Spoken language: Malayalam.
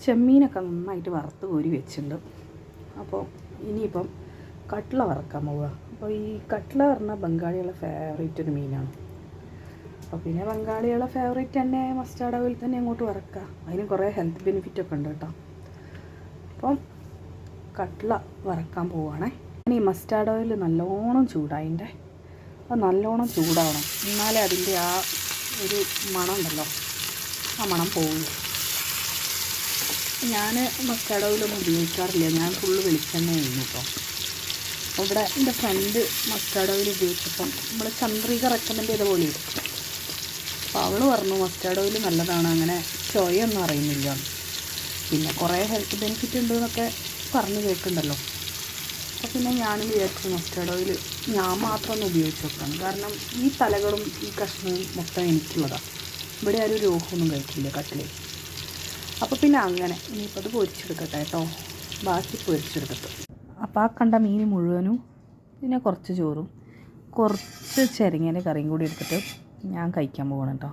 ചെമ്മീനൊക്കെ നന്നായിട്ട് വറുത്ത് കോരി വെച്ചിട്ടുണ്ട്. അപ്പോൾ ഇനിയിപ്പം കട്ട്ള വറക്കാൻ പോവുക. അപ്പോൾ ഈ കട്ട്ള പറഞ്ഞാൽ ബംഗാളികളുടെ ഫേവറേറ്റ് ഒരു മീനാണ്. അപ്പോൾ പിന്നെ ബംഗാളികളുടെ ഫേവറേറ്റ് തന്നെ മസ്റ്റാർഡ് ഓയിൽ തന്നെ അങ്ങോട്ട് വറക്കുക. അതിന് കുറേ ഹെൽത്ത് ബെനിഫിറ്റൊക്കെ ഉണ്ട് കേട്ടോ. അപ്പം കട്ട്ള വറക്കാൻ പോവുകയാണേ. ഈ മസ്റ്റാർഡ് ഓയിൽ നല്ലോണം ചൂടായിൻ്റെ, അത് നല്ലോണം ചൂടാവണം, എന്നാലേ അതിൻ്റെ ആ ഒരു മണം ഉണ്ടല്ലോ, ആ മണം പോവുള്ളൂ. ഞാൻ മസ്റ്റാർഡ് ഓയിലൊന്നും ഉപയോഗിക്കാറില്ല, ഞാൻ ഫുള്ള് വെളിച്ചെണ്ണയായിരുന്നു കേട്ടോ. അപ്പോൾ ഇവിടെ എൻ്റെ ഫ്രണ്ട് മസ്റ്റാർഡ് ഓയിൽ ഉപയോഗിച്ചപ്പം നമ്മൾ ചന്ദ്രിക റെക്കമെൻഡ് ചെയ്ത പോലെ എടുക്കും. അപ്പോൾ അവൾ പറഞ്ഞു മസ്റ്റാർഡ് ഓയിൽ നല്ലതാണ്, അങ്ങനെ ചോയൊന്നും അറിയുന്നില്ല, പിന്നെ കുറേ ഹെൽത്ത് ബെനിഫിറ്റ് ഉണ്ട് എന്നൊക്കെ പറഞ്ഞു കേൾക്കുന്നുണ്ടല്ലോ. അപ്പോൾ പിന്നെ ഞാനും വിചാരിച്ചു മസ്റ്റാർഡ് ഓയിൽ ഞാൻ മാത്രം ഒന്ന് ഉപയോഗിച്ച് നോക്കണം. കാരണം ഈ തലകളും ഈ കഷ്ണവും മൊത്തം എനിക്കുള്ളതാണ്. ഇവിടെ ആരും രോഗമൊന്നും കഴിക്കില്ല കട്ടില്. അപ്പോൾ പിന്നെ അങ്ങനെ ഇനിയിപ്പോൾ അത് പൊരിച്ചെടുക്കട്ടെ കേട്ടോ, ബാക്കി പൊരിച്ചെടുക്കട്ടെ. അപ്പോൾ ആ കണ്ട മീൻ മുഴുവനും പിന്നെ കുറച്ച് ചോറും കുറച്ച് ചെരങ്ങേൻ്റെ കറിയും കൂടി എടുത്തിട്ട് ഞാൻ കഴിക്കാൻ പോകണം കേട്ടോ.